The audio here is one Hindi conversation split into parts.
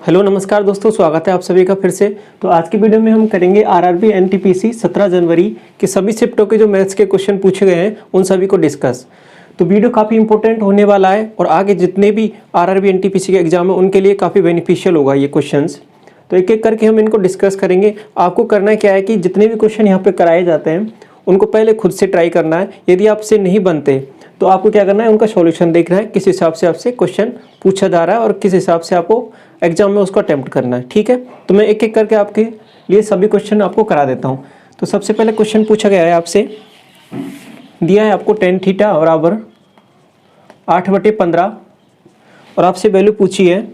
हेलो नमस्कार दोस्तों, स्वागत है आप सभी का फिर से। तो आज की वीडियो में हम करेंगे आरआरबी एनटीपीसी 17 जनवरी के सभी शिफ्टों के जो मैथ्स के क्वेश्चन पूछे गए हैं उन सभी को डिस्कस। तो वीडियो काफ़ी इंपॉर्टेंट होने वाला है और आगे जितने भी आरआरबी एनटीपीसी के एग्जाम है उनके लिए काफ़ी बेनिफिशियल होगा ये क्वेश्चंस। तो एक एक करके हम इनको डिस्कस करेंगे। आपको करना क्या है कि जितने भी क्वेश्चन यहाँ पे कराए जाते हैं उनको पहले खुद से ट्राई करना है। यदि आपसे नहीं बनते तो आपको क्या करना है, उनका सॉल्यूशन देखना है, किस हिसाब से आपसे क्वेश्चन पूछा जा रहा है और किस हिसाब से आपको एग्जाम में उसको अटेम्प्ट करना है। ठीक है, तो मैं एक एक करके आपके लिए सभी क्वेश्चन आपको करा देता हूँ। तो सबसे पहले क्वेश्चन पूछा गया है आपसे, दिया है आपको tan थीटा बराबर 8/15 और आपसे वैल्यू पूछी है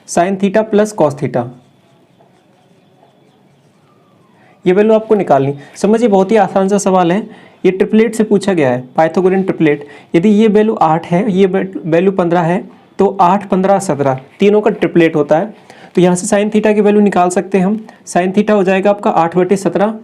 sin theta plus cos theta. ये वैल्यू आपको निकालनी। समझिए बहुत ही आसान सा सवाल है। ये ट्रिपलेट से पूछा गया है, पाइथागोरियन ट्रिपलेट। यदि ये वैल्यू 8 है, ये वैल्यू 15 है, तो 8, 15, 17 तीनों का ट्रिपलेट होता है। तो यहाँ से साइन थीटा की वैल्यू निकाल सकते हैं हम। साइन थीटा हो जाएगा आपका 8/17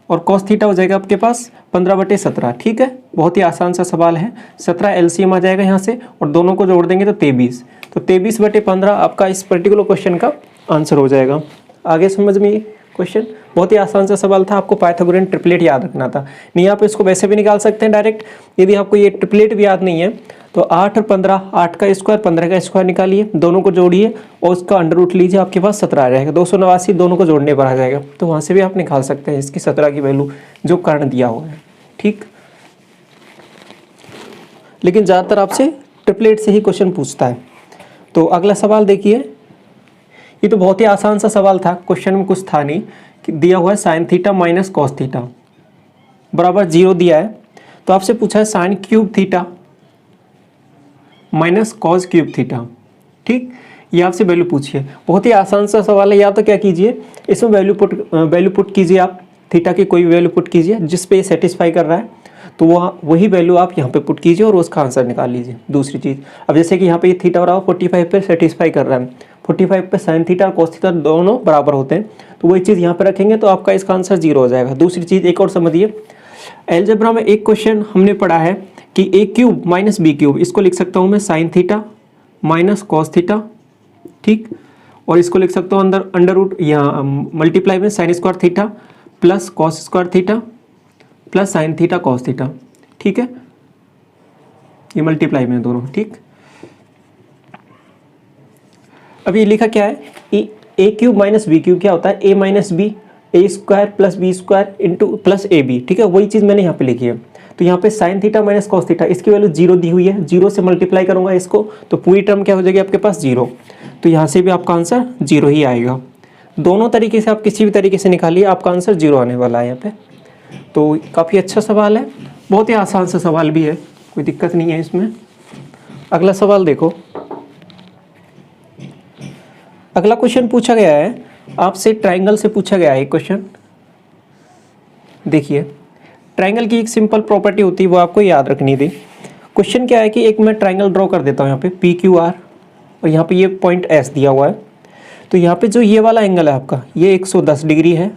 और कॉस थीटा हो जाएगा आपके पास 15/17। ठीक है, बहुत ही आसान सा सवाल है। 17 एलसीएम आ जाएगा यहाँ से और दोनों को जोड़ देंगे तो 23। तो 23/15 आपका इस पर्टिकुलर क्वेश्चन का आंसर हो जाएगा। आगे समझ में क्वेश्चन बहुत ही आसान सा सवाल था, आपको पाइथागोरियन ट्रिपलेट याद रखना था। नहीं आप इसको वैसे भी निकाल सकते हैं डायरेक्ट। यदि आपको ये ट्रिपलेट भी याद नहीं है तो 8 और 15, 8 का स्क्वायर 15 का स्क्वायर निकालिए, दोनों को जोड़िए और उसका अंडर रूट लीजिए, आपके पास 17 आ जाएगा। 289 दोनों को जोड़ने पर आ जाएगा। तो वहाँ से भी आप निकाल सकते हैं इसकी 17 की वैल्यू जो कारण दिया हुआ है। ठीक, लेकिन ज़्यादातर आपसे ट्रिपलेट से ही क्वेश्चन पूछता है। तो अगला सवाल देखिए, ये तो बहुत ही आसान सा सवाल था, क्वेश्चन में कुछ था नहीं। कि दिया हुआ है sign theta minus cos theta बराबर 0 दिया है। तो आपसे पूछा है sine cube theta minus cos cube theta. ठीक, ये आपसे वैल्यू पूछी है। बहुत ही आसान सा सवाल है। या तो क्या कीजिए, इसमें वैल्यू पुट कीजिए, आप थीटा की कोई भी वैल्यू पुट कीजिए जिस पे सेटिस्फाई कर रहा है, तो वही वैल्यू आप यहाँ पे पुट कीजिए और उसका आंसर निकाल लीजिए। दूसरी चीज़, अब जैसे कि यहाँ पे ये थीटा बराबर 45 पे सेटिस्फाई कर रहा है, 45 पे साइन थीटा और कॉस थीटा दोनों बराबर होते हैं, तो वही चीज़ यहाँ पे रखेंगे तो आपका इसका आंसर 0 हो जाएगा। दूसरी चीज़ एक और समझिए, अलजेब्रा में एक क्वेश्चन हमने पढ़ा है कि a cube minus B cube, इसको लिख सकता हूँ मैं sine theta minus cos theta. ठीक, और इसको लिख सकता हूँ अंडर रूट या मल्टीप्लाई में sine square theta plus cos square theta plus sine theta cos theta. ठीक है, ये मल्टीप्लाई में दोनों। ठीक, अब ये लिखा क्या है, a cube minus B cube क्या होता है, a minus b, a square plus b square into plus a b. ठीक है, वही चीज़ मैंने यहाँ पे लिखी है। तो यहाँ पे sign theta minus cos theta, इसकी वैल्यू 0 दी हुई है, 0 से मल्टीप्लाई करूँगा इसको तो पूरी टर्म क्या हो जाएगी आपके पास 0। तो यहाँ से भी आपका आंसर 0 ही आएगा। दोनों तरीके से आप किसी भी तरीके से निकालिए, आपका आंसर 0 आने वाला है यहाँ पे। तो काफ़ी अच्छा सवाल है, बहुत ही आसान सा सवाल भी है, कोई दिक्कत नहीं है इसमें। अगला सवाल देखो, अगला क्वेश्चन पूछा गया है आपसे, ट्रायंगल से पूछा गया है क्वेश्चन। देखिए, ट्रायंगल की एक सिंपल प्रॉपर्टी होती है, वो आपको याद रखनी थी। क्वेश्चन क्या है कि एक मैं ट्रायंगल ड्रॉ कर देता हूँ यहाँ पे PQR और यहाँ पे ये पॉइंट S दिया हुआ है। तो यहाँ पे जो ये वाला एंगल है आपका, ये 110 डिग्री है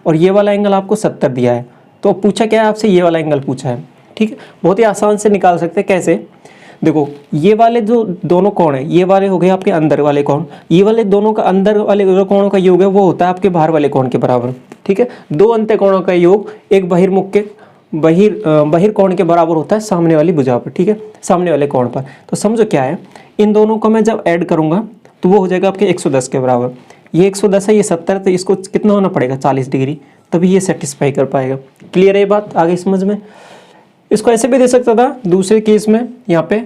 और ये वाला एंगल आपको 70 दिया है। तो पूछा क्या है आपसे, ये वाला एंगल पूछा है। ठीक है, बहुत ही आसान से निकाल सकते हैं। कैसे, देखो ये वाले जो दोनों कोण है, ये वाले हो गए आपके अंदर वाले कोण, ये वाले दोनों का अंदर वाले जो कोणों का योग है वो होता है आपके बाहर वाले कोण के बराबर। ठीक है, दो अंत्य कोणों का योग एक बहिर्मुख के बहिर्कोण के बराबर होता है सामने वाली भुजा पर। ठीक है, सामने वाले कोण पर। तो समझो क्या है, इन दोनों को मैं जब ऐड करूंगा तो वो हो जाएगा आपके 110 के बराबर। ये 110 है, ये 70, तो इसको कितना होना पड़ेगा 40 डिग्री, तभी ये सेटिस्फाई कर पाएगा। क्लियर है ये बात, आगे समझ में। इसको ऐसे भी दे सकता था दूसरे केस में यहाँ पे,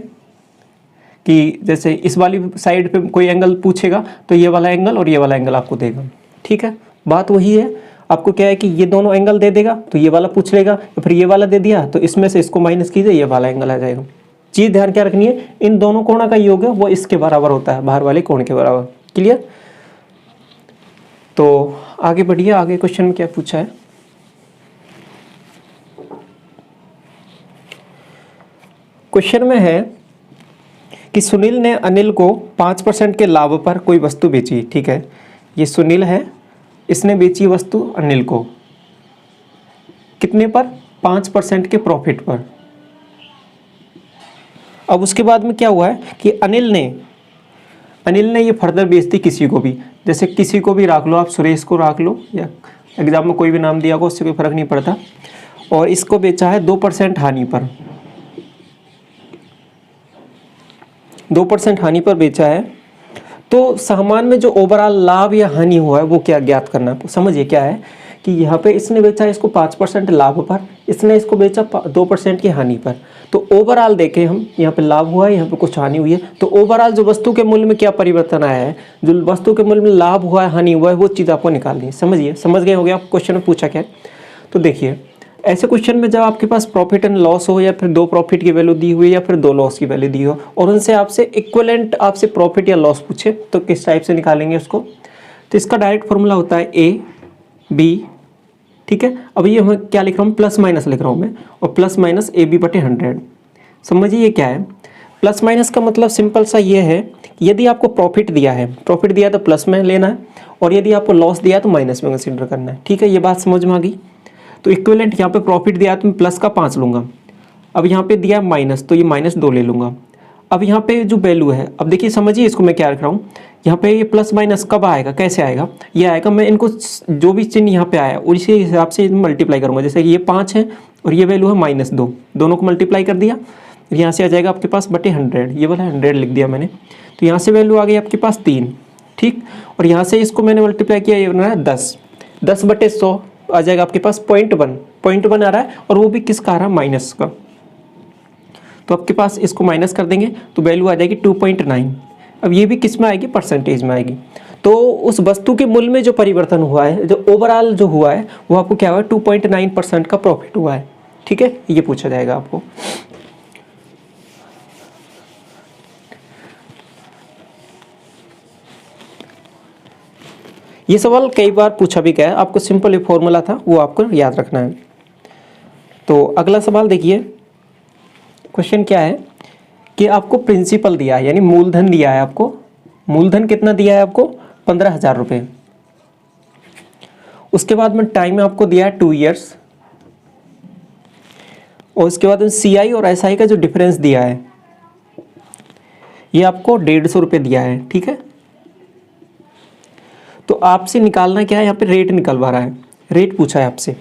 कि जैसे इस वाली साइड पे कोई एंगल पूछेगा तो ये वाला एंगल और ये वाला एंगल आपको देगा। ठीक है, बात वही है। आपको क्या है कि ये दोनों एंगल दे देगा तो ये वाला पूछ लेगा, या फिर ये वाला दे दिया तो इसमें से इसको माइनस कीजिए, ये वाला एंगल आ जाएगा। चीज़ ध्यान क्या रखनी है, इन दोनों कोणों का योग है वो इसके बराबर होता है, बाहर वाले कोण के बराबर। क्लियर। तो आगे बढ़िए, आगे क्वेश्चन में क्या पूछा है। क्वेश्चन में है कि सुनील ने अनिल को 5% के लाभ पर कोई वस्तु बेची। ठीक है, ये सुनील है, इसने बेची वस्तु अनिल को कितने पर, 5% के प्रॉफिट पर। अब उसके बाद में क्या हुआ है कि अनिल ने ये फर्दर बेच दी किसी को भी, जैसे किसी को भी रख लो आप, सुरेश को रख लो या एग्जाम में कोई भी नाम दिया होगा उससे कोई फर्क नहीं पड़ता, और इसको बेचा है 2% हानि पर, 2% हानि पर बेचा है। तो सामान में जो ओवरऑल लाभ या हानि हुआ है वो क्या ज्ञात करना है। समझिए क्या है कि यहाँ पे इसने बेचा इसको 5% लाभ पर, इसने इसको बेचा 2% की हानि पर। तो ओवरऑल देखें हम, यहाँ पे लाभ हुआ है, यहाँ पे कुछ हानि हुई है, तो ओवरऑल जो वस्तु के मूल्य में क्या परिवर्तन आया है, जो वस्तु के मूल्य में लाभ हुआ है हानि हुआ है, वो चीज़ आपको निकालनी है। समझिए, समझ गए हो गया, आपको क्वेश्चन में पूछा क्या है। तो देखिए ऐसे क्वेश्चन में जब आपके पास प्रॉफिट एंड लॉस हो, या फिर 2 प्रॉफिट की वैल्यू दी हुई है या फिर 2 लॉस की वैल्यू दी हो, और उनसे आपसे इक्विवेलेंट आपसे प्रॉफिट या लॉस पूछे, तो किस टाइप से निकालेंगे उसको। तो इसका डायरेक्ट फॉर्मूला होता है ए बी, ठीक है। अब ये मैं क्या लिख रहा हूँ, प्लस माइनस लिख रहा हूँ मैं, और प्लस माइनस ए बी बटे 100। समझिए ये क्या है, प्लस माइनस का मतलब सिंपल सा ये है कि यदि आपको प्रॉफिट दिया है, प्रॉफिट दिया तो प्लस में लेना है, और यदि आपको लॉस दिया तो माइनस में कंसिडर करना है, ठीक है। ये बात समझ में आ गई। तो इक्विवेलेंट यहाँ पे प्रॉफिट दिया तो मैं प्लस का 5 लूँगा, अब यहाँ पे दिया माइनस तो ये -2 ले लूँगा। अब यहाँ पे जो वैल्यू है, अब देखिए समझिए इसको मैं क्या रख रहा हूँ, यहाँ पे ये प्लस माइनस कब आएगा, कैसे आएगा, ये आएगा मैं इनको जो भी चिन्ह यहाँ पे आया उसी हिसाब से मल्टीप्लाई करूँगा। जैसे कि ये 5 है और ये वैल्यू है -2, दोनों को मल्टीप्लाई कर दिया, यहाँ से आ जाएगा आपके पास बटे 100, ये वाला 100 लिख दिया मैंने। तो यहाँ से वैल्यू आ गई आपके पास 3, ठीक, और यहाँ से इसको मैंने मल्टीप्लाई किया, ये बना है 10 बटे 100 आ जाएगा आपके पास 0.1 आ रहा है, और वो भी किसका आ रहा है, माइनस का। तो आपके पास इसको माइनस कर देंगे तो वैल्यू आ जाएगी 2.9। अब ये भी किस में आएगी, परसेंटेज में आएगी। तो उस वस्तु के मूल्य में जो परिवर्तन हुआ है, जो ओवरऑल जो हुआ है, वो आपको क्या हुआ है, 2.9% का प्रॉफिट हुआ है, ठीक है। ये पूछा जाएगा आपको। ये सवाल कई बार पूछा भी गया है, आपको सिंपल एक फॉर्मूला था वो आपको याद रखना है। तो अगला सवाल देखिए, क्वेश्चन क्या है कि आपको प्रिंसिपल दिया है, यानी मूलधन दिया है आपको। मूलधन कितना दिया है आपको, 15,000 रुपये। उसके बाद में टाइम आपको दिया है 2 ईयर्स, और उसके बाद में CI और SI का जो डिफरेंस दिया है ये आपको 150 रुपये दिया है, ठीक है। तो आपसे निकालना क्या है, यहाँ पे रेट निकलवा रहा है, रेट पूछा है आपसे।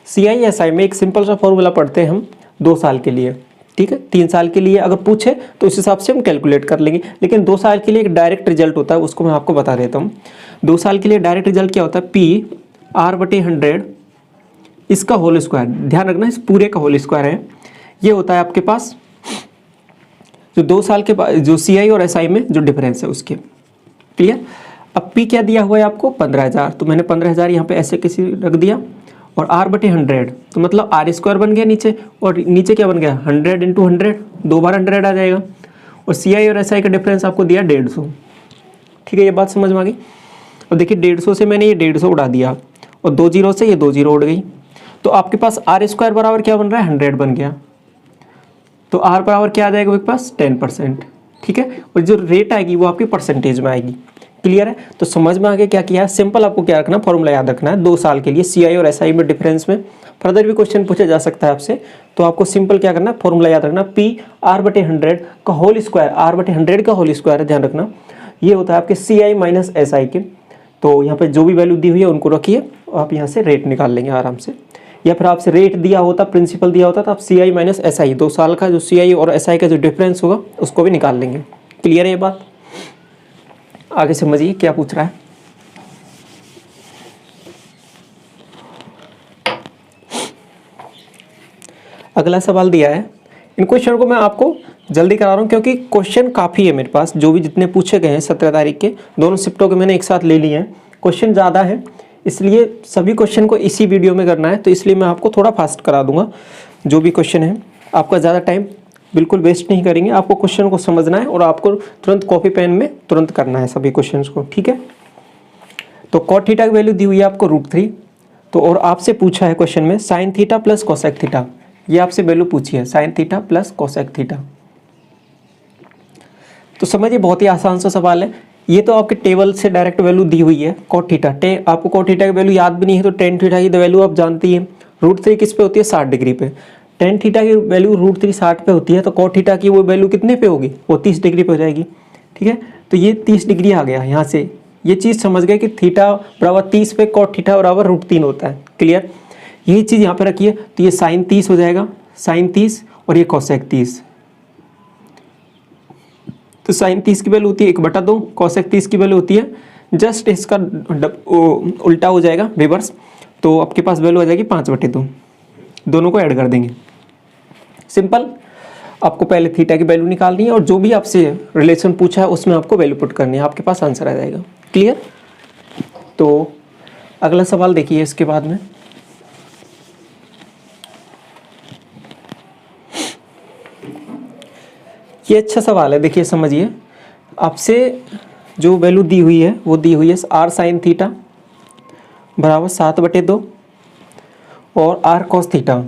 CI SI में एक सिंपल सा फॉर्मूला पढ़ते हैं हम 2 साल के लिए, ठीक है। 3 साल के लिए अगर पूछे तो उस हिसाब से हम कैलकुलेट कर लेंगे, लेकिन 2 साल के लिए एक डायरेक्ट रिजल्ट होता है, उसको मैं आपको बता देता हूँ। 2 साल के लिए डायरेक्ट रिजल्ट क्या होता है, PR/100 इसका होल स्क्वायर, ध्यान रखना इस पूरे का होल स्क्वायर है। ये होता है आपके पास जो 2 साल के बाद जो CI और SI में जो डिफरेंस है उसके, क्लियर। अब P क्या दिया हुआ है आपको, 15,000, तो मैंने 15,000 यहाँ पे ऐसे किसी रख दिया, और R/100 तो मतलब R² बन गया नीचे, और नीचे क्या बन गया, 100 × 100, 2 बार 100 आ जाएगा, और CI और SI का डिफरेंस आपको दिया 150, ठीक है। ये बात समझ में आ गई। अब देखिए 150 से मैंने ये 150 उड़ा दिया, और 2 जीरो से ये 2 जीरो उड़ गई, तो आपके पास R² बराबर क्या बन रहा है, 100 बन गया। तो R बराबर क्या आ जाएगा आपके पास, 10%, ठीक है। और जो रेट आएगी वो आपकी परसेंटेज में आएगी, क्लियर है। तो समझ में आगे क्या किया है, सिंपल आपको क्या रखना, फॉर्मूला याद रखना है 2 साल के लिए CI और SI में डिफरेंस में। फर्दर भी क्वेश्चन पूछा जा सकता है आपसे, तो आपको सिंपल क्या करना है, फॉर्मूला याद रखना, PR/100 का होल स्क्वायर, R/100 का होल स्क्वायर है, ध्यान रखना। ये होता है आपके CI - SI के। तो यहाँ पे जो भी वैल्यू दी हुई है उनको रखिए, आप यहाँ से रेट निकाल लेंगे आराम से। या फिर आपसे रेट दिया होता, प्रिंसिपल दिया होता, तो आप CI - SI 2 साल का जो CI और SI का जो डिफरेंस होगा उसको भी निकाल लेंगे, क्लियर है ये बात। आगे समझिए क्या पूछ रहा है। अगला सवाल दिया है, इन क्वेश्चन को मैं आपको जल्दी करा रहा हूँ क्योंकि क्वेश्चन काफ़ी है मेरे पास, जो भी जितने पूछे गए हैं 17 तारीख के, दोनों शिफ्टों के मैंने एक साथ ले लिए हैं। क्वेश्चन ज़्यादा है, इसलिए सभी क्वेश्चन को इसी वीडियो में करना है, तो इसलिए मैं आपको थोड़ा फास्ट करा दूंगा। जो भी क्वेश्चन है आपका ज़्यादा टाइम बिल्कुल वेस्ट नहीं करेंगे, आपको क्वेश्चन को समझना है और आपको तुरंत कॉपी पेन में तुरंत करना है सभी क्वेश्चंस को, ठीक है। तो cot थीटा की वैल्यू दी हुई है आपको √3, तो और आपसे पूछा है क्वेश्चन में sin theta plus cosec theta, ये आपसे वैल्यू पूछी है sin theta plus cosec theta. तो समझिए बहुत ही आसान सा सवाल है, ये तो आपके टेबल से डायरेक्ट वैल्यू दी हुई है cot थीटा। आपको cot थीटा की वैल्यू याद भी नहीं है तो tan थीटा की वैल्यू आप जानती हैं, √3 किस पे होती है, 60 डिग्री पे। tan थीटा की वैल्यू √3 60 पे होती है, तो cot थीटा की वो वैल्यू कितने पे होगी, वो 30 डिग्री पे हो जाएगी, ठीक है। तो ये 30 डिग्री आ गया यहाँ से, ये चीज़ समझ गए कि थीटा बराबर 30 पे कॉट थीटा बराबर √3 होता है। क्लियर, यही चीज़ यहाँ पे रखिए। तो ये साइन 30 हो जाएगा, साइन 30 और ये कोसेक 30। तो साइन 30 की वैल्यू होती है 1/2, कोसेक 30 की वैल्यू होती है जस्ट इसका उल्टा हो जाएगा, रिवर्स। तो आपके पास वैल्यू आ जाएगी 5/2। दोनों को ऐड कर देंगे, सिंपल। आपको पहले थीटा की वैल्यू निकालनी है और जो भी आपसे रिलेशन पूछा है उसमें आपको वैल्यू पुट करनी है, आपके पास आंसर आ जाएगा। क्लियर। तो अगला सवाल देखिए इसके बाद में। ये अच्छा सवाल है, देखिए समझिए। आपसे जो वैल्यू दी हुई है वो दी हुई है r साइन थीटा बराबर 7/2 और r कॉस थीटा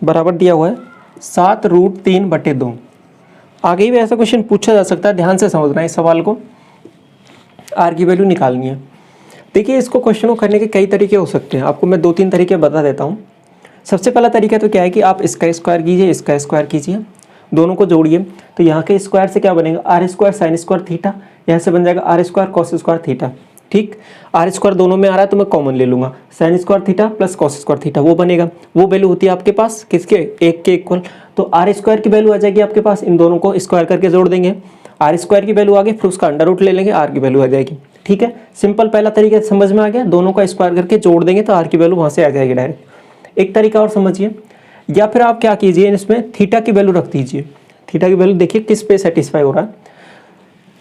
बराबर दिया हुआ है 7√3/2। आगे भी ऐसा क्वेश्चन पूछा जा सकता है, ध्यान से समझना है इस सवाल को। r की वैल्यू निकालनी है। देखिए इसको क्वेश्चन को करने के कई तरीके हो सकते हैं, आपको मैं 2-3 तरीके बता देता हूँ। सबसे पहला तरीका तो क्या है कि आप इसका स्क्वायर कीजिए, इसका स्क्वायर कीजिए, दोनों को जोड़िए। तो यहाँ के स्क्वायर से क्या बनेगा, r² साइन स्क्वायर थीटा, यहाँ से बन जाएगा r² कॉस स्क्वायर थीटा। ठीक, r² दोनों में आ रहा है तो मैं कॉमन ले लूँगा, sign square theta plus cos square theta वो बनेगा। वो वैल्यू होती है आपके पास किसके, 1 के इक्वल। तो r² की वैल्यू आ जाएगी आपके पास, इन दोनों को स्क्वायर करके जोड़ देंगे, r² की वैल्यू आ गई, फिर उसका अंडर रूट ले लेंगे, r की वैल्यू आ जाएगी। ठीक है, सिंपल पहला तरीका समझ में आ गया। दोनों का स्क्वायर करके जोड़ देंगे तो r की वैल्यू वहाँ से आ जाएगी डायरेक्ट। एक तरीका और समझिए, या फिर आप क्या कीजिए, इसमें थीटा की वैल्यू रख दीजिए। थीटा की वैल्यू देखिए किस पे सेटिस्फाई हो रहा है।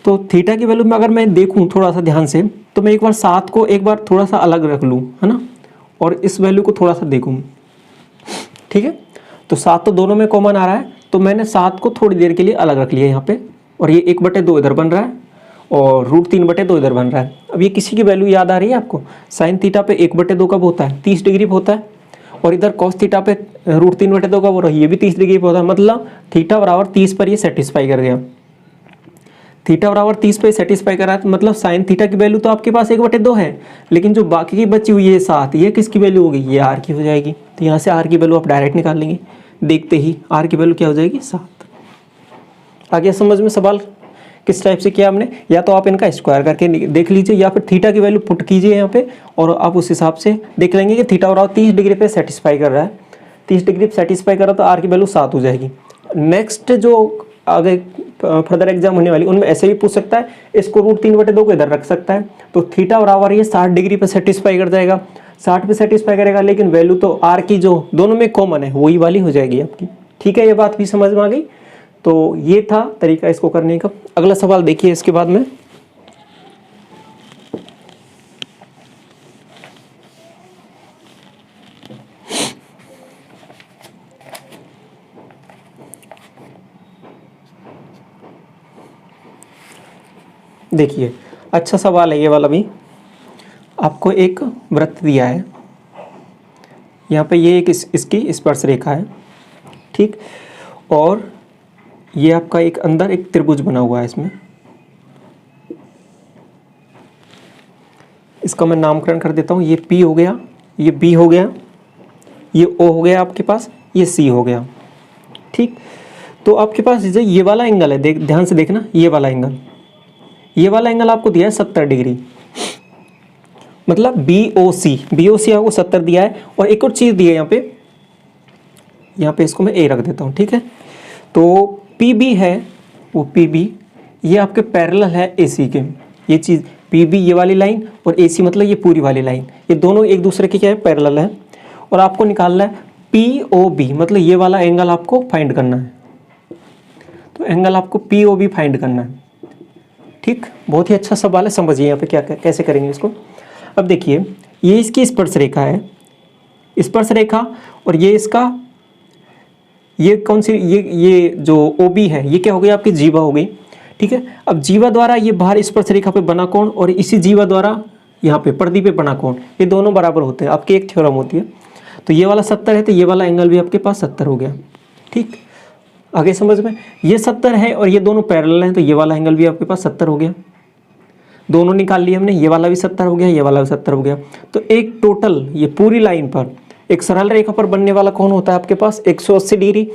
तो थीटा की वैल्यू में अगर मैं देखूं थोड़ा सा ध्यान से, तो मैं एक बार 7 को एक बार थोड़ा सा अलग रख लूं, है ना, और इस वैल्यू को थोड़ा सा देखूं। ठीक है, तो 7 तो दोनों में कॉमन आ रहा है, तो मैंने 7 को थोड़ी देर के लिए अलग रख लिया यहाँ पे, और ये 1/2 इधर बन रहा है और √3/2 इधर बन रहा है। अब ये किसी की वैल्यू याद आ रही है आपको, साइन थीटा पे 1/2 कब होता है, 30 डिग्री पे होता है, और इधर कॉस थीटा पे √3/2 कब हो रहा है, ये भी 30 डिग्री पे होता है। मतलब थीटा बराबर 30 पर ये सेटिस्फाई कर गया। थीटा बराबर 30 पे सेटिस्फाई कर रहा है, तो मतलब साइन थीटा की वैल्यू तो आपके पास 1/2 है, लेकिन जो बाकी की बची हुई है 7, ये किसकी वैल्यू होगी, ये r की हो जाएगी। तो यहाँ से r की वैल्यू आप डायरेक्ट निकाल लेंगे, देखते ही r की वैल्यू क्या हो जाएगी, 7। आगे समझ में सवाल किस टाइप से किया हमने, या तो आप इनका स्क्वायर करके देख लीजिए, या फिर थीटा की वैल्यू पुट कीजिए यहाँ पे, और आप उस हिसाब से देख लेंगे कि थीटा बराबर 30 डिग्री पे सेटिस्फाई कर रहा है। 30 डिग्री पे सेटिस्फाई कर रहा है तो r की वैल्यू 7 हो जाएगी। नेक्स्ट जो आगे फर्दर एग्जाम होने वाली उनमें ऐसे भी पूछ सकता है, इसको √3/2 को इधर रख सकता है, तो थीटा बराबर ये 60 डिग्री पे सेटिस्फाई कर जाएगा, 60 पे सेटिस्फाई करेगा, लेकिन वैल्यू तो r की जो दोनों में कॉमन है वही वाली हो जाएगी आपकी। ठीक है, ये बात भी समझ में आ गई। तो ये था तरीका इसको करने का। अगला सवाल देखिए इसके बाद में। देखिए अच्छा सवाल है ये वाला भी। आपको एक वृत्त दिया है, यहाँ पे ये एक इसकी स्पर्श रेखा है, ठीक, और ये आपका एक अंदर एक त्रिभुज बना हुआ है इसमें। इसका मैं नामकरण कर देता हूँ, ये P हो गया, ये B हो गया, ये O हो गया आपके पास, ये C हो गया। ठीक, तो आपके पास जो ये वाला एंगल है, ध्यान से देखना, ये वाला एंगल आपको दिया है 70 डिग्री, मतलब BOC आपको 70 दिया है। और एक और चीज़ दी है यहाँ पे इसको मैं A रख देता हूँ। ठीक है, तो PB है, वो PB ये आपके पैरेलल है AC के। ये चीज़ PB ये वाली लाइन और AC मतलब ये पूरी वाली लाइन, ये दोनों एक दूसरे के क्या है, पैरेलल है। और आपको निकालना है POB, मतलब ये वाला एंगल आपको फाइंड करना है। तो एंगल आपको POB फाइंड करना है। ठीक, बहुत ही अच्छा सवाल है, समझिए यहाँ पे क्या कैसे करेंगे इसको। अब देखिए ये इसकी स्पर्श रेखा है, स्पर्श रेखा, और ये इसका ये कौन सी, ये जो OB है ये क्या हो गई आपकी जीवा हो गई। ठीक है, अब जीवा द्वारा ये बाहर स्पर्श रेखा पे बना कोण और इसी जीवा द्वारा यहाँ पे परिधि पे बना कोण, ये दोनों बराबर होते हैं। आपकी एक थ्योरम होती है, तो ये वाला 70 है तो ये वाला एंगल भी आपके पास 70 हो गया। ठीक, आगे समझ में, ये 70 है और ये दोनों पैरेलल हैं, तो ये वाला एंगल भी आपके पास 70 हो गया। दोनों निकाल लिए हमने, ये वाला भी 70 हो गया, ये वाला भी 70 हो गया। तो एक टोटल ये पूरी लाइन पर एक सरल रेखा पर बनने वाला कौन होता है आपके पास 180 डिग्री।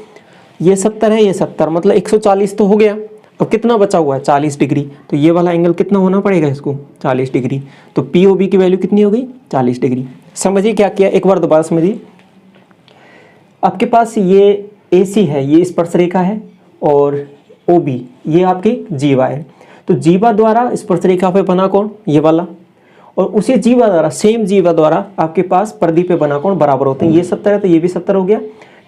ये 70 है, ये 70, मतलब 140 तो हो गया। और कितना बचा हुआ है 40 डिग्री, तो ये वाला एंगल कितना होना पड़ेगा इसको 40 डिग्री। तो पी ओ बी की वैल्यू कितनी हो गई 40 डिग्री। समझिए क्या किया, एक बार दोबारा समझिए। आपके पास ये ए सी है, ये स्पर्श रेखा है, और ओ बी ये आपकी जीवा है। तो जीवा द्वारा स्पर्श रेखा पे बना कोण ये वाला, और उसी जीवा द्वारा सेम जीवा द्वारा आपके पास परिधि पे बना कोण बराबर होते हैं। ये 70 है तो ये भी 70 हो गया,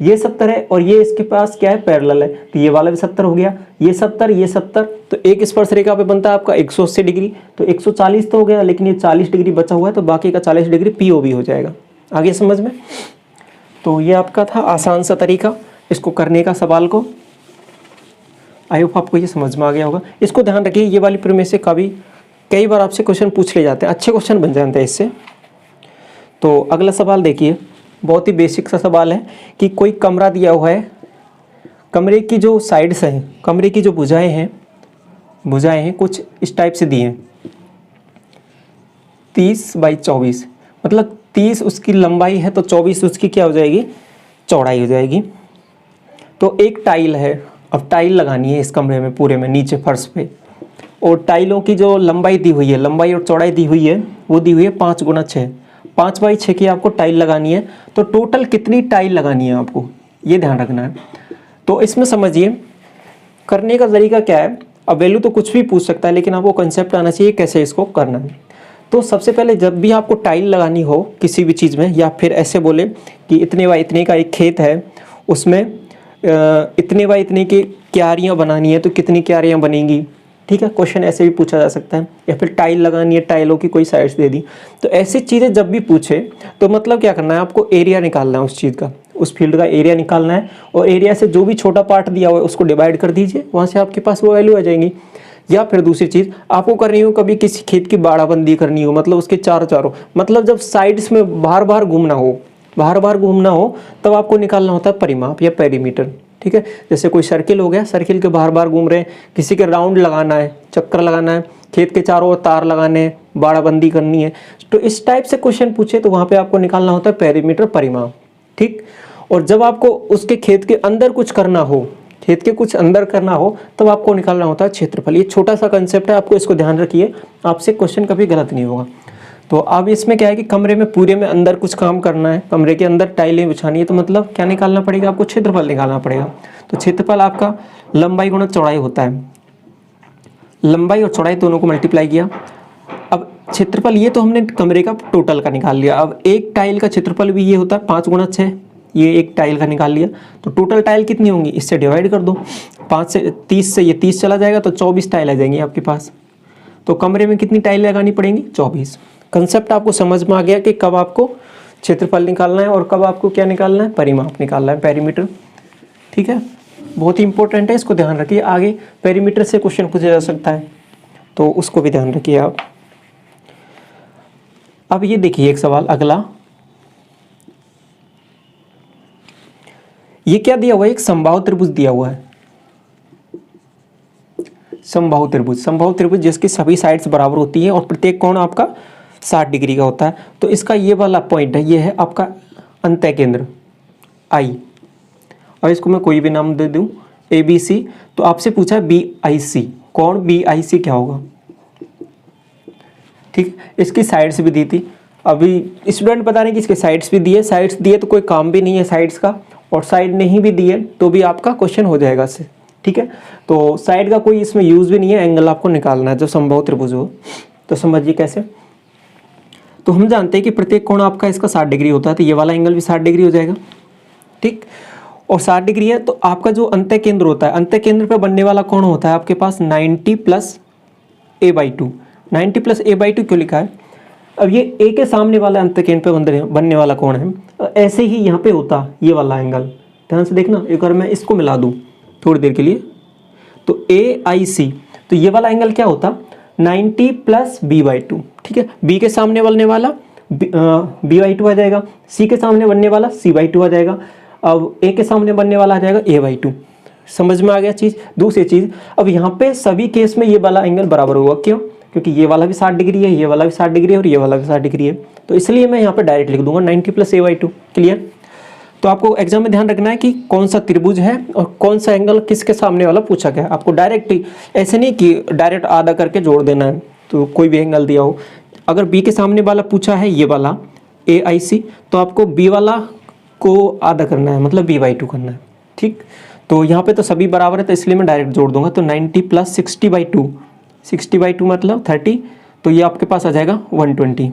ये 70 है और ये इसके पास क्या है पैरेलल है, तो ये वाला भी 70 हो गया, ये 70 ये 70, तो एक स्पर्श रेखा पे बनता है आपका 180 डिग्री, तो 140 तो हो गया, लेकिन ये 40 डिग्री बचा हुआ है, तो बाकी का 40 डिग्री पीओबी हो जाएगा। आगे समझ में। तो ये आपका था आसान सा तरीका इसको करने का सवाल को। आई होप आपको ये समझ में आ गया होगा। इसको ध्यान रखिए, ये वाली प्रीमिस से कई बार आपसे क्वेश्चन पूछ ले जाते हैं, अच्छे क्वेश्चन बन जाते हैं इससे। तो अगला सवाल देखिए, बहुत ही बेसिक सा सवाल है कि कोई कमरा दिया हुआ है, कमरे की जो साइड्स हैं, कमरे की जो भुजाएं हैं कुछ इस टाइप से दी हैं 30/24, मतलब 30 उसकी लंबाई है तो 24 उसकी क्या हो जाएगी चौड़ाई हो जाएगी। तो एक टाइल है, अब टाइल लगानी है इस कमरे में पूरे में नीचे फर्श पे, और टाइलों की जो लंबाई दी हुई है, लंबाई और चौड़ाई दी हुई है, वो दी हुई है 5 × 6, 5/6 की आपको टाइल लगानी है। तो टोटल कितनी टाइल लगानी है आपको, ये ध्यान रखना है। तो इसमें समझिए करने का तरीका क्या है। अब वैल्यू तो कुछ भी पूछ सकता है, लेकिन आपको कंसेप्ट आना चाहिए कैसे इसको करना है। तो सबसे पहले जब भी आपको टाइल लगानी हो किसी भी चीज़ में, या फिर ऐसे बोले कि इतने बाय इतने का एक खेत है, उसमें इतने बाय इतने की क्यारियाँ बनानी है, तो कितनी क्यारियाँ बनेंगी, ठीक है। क्वेश्चन ऐसे भी पूछा जा सकता है। या फिर टाइल लगानी है, टाइलों की कोई साइड्स दे दी। तो ऐसी चीज़ें जब भी पूछे तो मतलब क्या करना है, आपको एरिया निकालना है उस चीज़ का, उस फील्ड का एरिया निकालना है, और एरिया से जो भी छोटा पार्ट दिया हुआ है उसको डिवाइड कर दीजिए, वहाँ से आपके पास वो वैल्यू आ जाएंगी। या फिर दूसरी चीज़ आपको करनी हो, कभी किसी खेत की बाड़ाबंदी करनी हो, मतलब उसके चारों मतलब जब साइड्स में बार बार घूमना हो तब आपको निकालना होता है परिमाप या पेरीमीटर, ठीक है। जैसे कोई सर्किल हो गया, सर्किल के बार बार घूम रहे हैं, किसी के राउंड लगाना है, चक्कर लगाना है, खेत के चारों ओर तार लगाने हैं, बाड़ाबंदी करनी है, तो इस टाइप से क्वेश्चन पूछे तो वहाँ पे आपको निकालना होता है पेरीमीटर परिमाप, ठीक। और जब आपको उसके खेत के अंदर कुछ करना हो, खेत के कुछ अंदर करना हो, तब आपको निकालना होता है क्षेत्रफल। ये छोटा सा कंसेप्ट है, आपको इसको ध्यान रखिए, आपसे क्वेश्चन कभी गलत नहीं होगा। तो अब इसमें क्या है कि कमरे में पूरे में अंदर कुछ काम करना है, कमरे के अंदर टाइलें बिछानी है, तो मतलब क्या निकालना पड़ेगा आपको क्षेत्रफल निकालना पड़ेगा। तो क्षेत्रफल आपका लंबाई गुणा चौड़ाई होता है, लंबाई और चौड़ाई दोनों को मल्टीप्लाई किया। अब क्षेत्रफल ये तो हमने कमरे का टोटल का निकाल लिया। अब एक टाइल का क्षेत्रफल भी ये होता है 5 × 6, ये एक टाइल का निकाल लिया। तो टोटल टाइल कितनी होंगी, इससे डिवाइड कर दो, 5 से 30 से ये 30 चला जाएगा, तो 24 टाइल आ जाएंगी आपके पास। तो कमरे में कितनी टाइल लगानी पड़ेंगी 24। कंसेप्ट आपको समझ में आ गया कि कब आपको क्षेत्रफल निकालना है और कब आपको क्या निकालना है, परिमाप निकालना है, पेरीमीटर, ठीक है। बहुत ही इंपॉर्टेंट है, इसको ध्यान रखिए। आगे पेरीमीटर से क्वेश्चन पूछा जा सकता है, तो उसको भी ध्यान रखिए आप। अब ये देखिए एक सवाल अगला, ये क्या दिया हुआ है, एक समबाहु त्रिभुज दिया हुआ है, समबाहु त्रिभुज जिसकी सभी साइड्स बराबर होती है और प्रत्येक कोण आपका 60 डिग्री का होता है। तो इसका ये वाला पॉइंट है, ये है आपका अंत्य केंद्र आई, और इसको मैं कोई भी नाम दे दूं ABC। तो आपसे पूछा BIC, कोण BIC क्या होगा, ठीक। इसकी साइड्स भी दी थी, अभी स्टूडेंट बता रहे हैं कि इसके साइड्स भी दिए, साइड्स दिए तो कोई काम भी नहीं है साइड्स का, और साइड नहीं भी दिए तो भी आपका क्वेश्चन हो जाएगा इससे, ठीक है। तो साइड का कोई इसमें यूज भी नहीं है, एंगल आपको निकालना है जो समबाहु त्रिभुज हो। तो समझिए कैसे। तो हम जानते हैं कि प्रत्येक कोण आपका इसका 60 डिग्री होता है, तो ये वाला एंगल भी 60 डिग्री हो जाएगा, ठीक। और 60 डिग्री है, तो आपका जो अंत्य केंद्र होता है, अंत्य केंद्र पर बनने वाला कोण होता है आपके पास 90 + a/2। 90 + a/2 क्यों लिखा है, अब ये a के सामने वाला अंत्य केंद्र पे बनने वाला कोण है, ऐसे ही यहाँ पे होता ये वाला एंगल, ध्यान से देखना। एक बार मैं इसको मिला दूँ थोड़ी देर के लिए, तो AIC, तो ये वाला एंगल क्या होता 90 + b/2, ठीक है। b के सामने बनने वाला b/2 आ जाएगा, c के सामने बनने वाला c/2 आ जाएगा, अब a के सामने बनने वाला आ जाएगा a/2। समझ में आ गया चीज़। दूसरी चीज़, अब यहाँ पे सभी केस में ये वाला एंगल बराबर होगा, क्यों, क्योंकि ये वाला भी 60 डिग्री है, ये वाला भी 60 डिग्री है, और ये वाला भी 60 डिग्री है, तो इसलिए मैं यहाँ पे डायरेक्ट लिख दूंगा 90 + a/2। क्लियर। तो आपको एग्जाम में ध्यान रखना है कि कौन सा त्रिभुज है और कौन सा एंगल किसके सामने वाला पूछा गया है। आपको डायरेक्ट ऐसे नहीं कि डायरेक्ट आधा करके जोड़ देना है, तो कोई भी एंगल दिया हो। अगर बी के सामने वाला पूछा है ये वाला AIC, तो आपको बी वाला को आधा करना है, मतलब B/2 करना है। ठीक, तो यहाँ पे तो सभी बराबर है तो इसलिए मैं डायरेक्ट जोड़ दूंगा। तो 90 + 60/2, 60/2 मतलब 30, तो ये आपके पास आ जाएगा 120,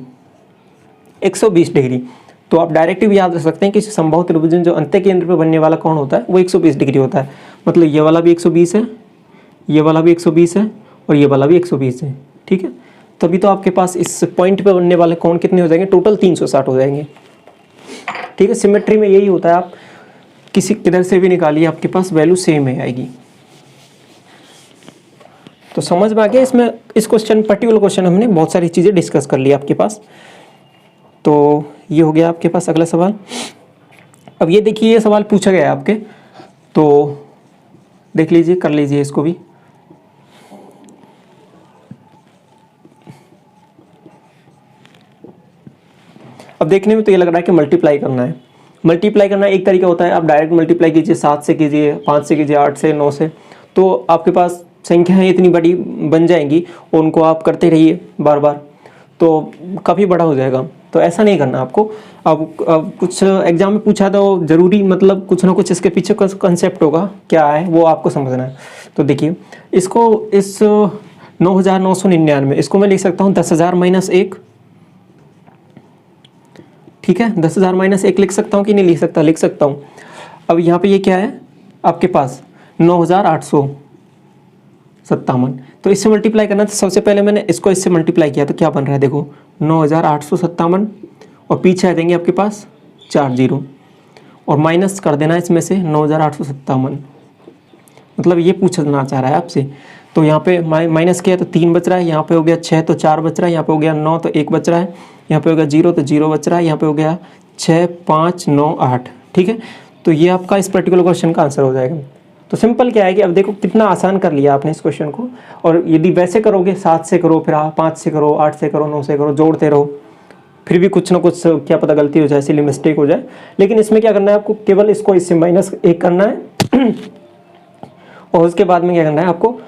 120 डिग्री। तो आप डायरेक्ट भी याद रख सकते हैं कि समबाहु त्रिभुज जो अंत्य केंद्र पे बनने वाला कौन होता है, वो 120 डिग्री होता है। मतलब ये वाला भी 120 है, ये वाला भी 120 है और ये वाला भी 120 है। ठीक है, तभी तो आपके पास इस पॉइंट पे बनने वाले कोण कितने हो जाएंगे, टोटल 360 हो जाएंगे। ठीक है, सिमेट्री में यही होता है, आप किसी किधर से भी निकालिए आपके पास वैल्यू सेम है आएगी। तो समझ में आ गया। इसमें इस क्वेश्चन, पर्टिकुलर क्वेश्चन हमने बहुत सारी चीज़ें डिस्कस कर ली आपके पास। तो ये हो गया आपके पास अगला सवाल। अब ये देखिए, ये सवाल पूछा गया है आपके, तो देख लीजिए, कर लीजिए इसको भी। अब देखने में तो ये लग रहा है कि मल्टीप्लाई करना है। मल्टीप्लाई करना एक तरीका होता है, आप डायरेक्ट मल्टीप्लाई कीजिए, 7 से कीजिए, 5 से कीजिए, 8 से, 9 से, तो आपके पास संख्याएं इतनी बड़ी बन जाएंगी और उनको आप करते रहिए बार बार, तो काफ़ी बड़ा हो जाएगा। तो ऐसा नहीं करना आपको। अब कुछ एग्जाम में पूछा तो ज़रूरी, मतलब कुछ ना कुछ इसके पीछे का कंसेप्ट होगा, क्या है वो आपको समझना है। तो देखिए, इसको इस 9999 इसको मैं लिख सकता हूँ 10,000 - 1। ठीक है, 10,000 - 1 लिख सकता हूँ कि नहीं लिख सकता, लिख सकता हूँ। अब यहाँ पे ये क्या है आपके पास 9,857। तो इससे मल्टीप्लाई करना, तो सबसे पहले मैंने इसको इससे मल्टीप्लाई किया तो क्या बन रहा है, देखो 9,857 और पीछे आ जाएंगे आपके पास 4 0 और माइनस कर देना इसमें से 9,857। मतलब ये पूछना चाह रहा है आपसे। तो यहाँ पे माइनस किया तो 3 बच रहा है, यहाँ पे हो गया 6 तो 4 बच रहा है, यहाँ पे हो गया 9 तो 1 बच रहा है, यहाँ पे हो गया 0 तो 0 बच रहा है, यहाँ पे हो गया 6 5 9 8। ठीक है, तो ये आपका इस पर्टिकुलर क्वेश्चन का आंसर हो जाएगा। तो सिंपल क्या है कि अब देखो कितना आसान कर लिया आपने इस क्वेश्चन को। और यदि वैसे करोगे 7 से करो, फिर 5 से करो, 8 से करो, 9 से करो, जोड़ते रहो, फिर भी कुछ ना कुछ क्या पता गलती हो जाए, इसलिए मिस्टेक हो जाए। लेकिन इसमें क्या करना है आपको, केवल इसको इससे -1 करना है और उसके बाद में क्या करना है आपको,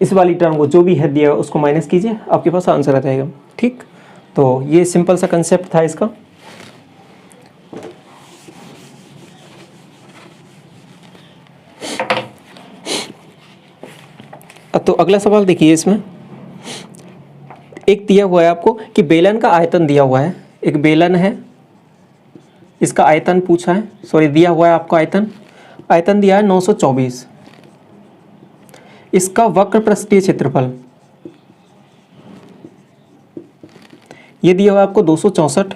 इस वाली टर्म को जो भी है दिया उसको माइनस कीजिए, आपके पास आंसर आ जाएगा। ठीक, तो ये सिंपल सा कंसेप्ट था इसका। अब तो अगला सवाल देखिए, इसमें एक दिया हुआ है आपको कि बेलन का आयतन दिया हुआ है। एक बेलन है, इसका आयतन पूछा है, सॉरी दिया हुआ है आपको आयतन दिया है 924। इसका वक्र पृष्ठीय क्षेत्रफल ये दिया हुआ है आपको 264।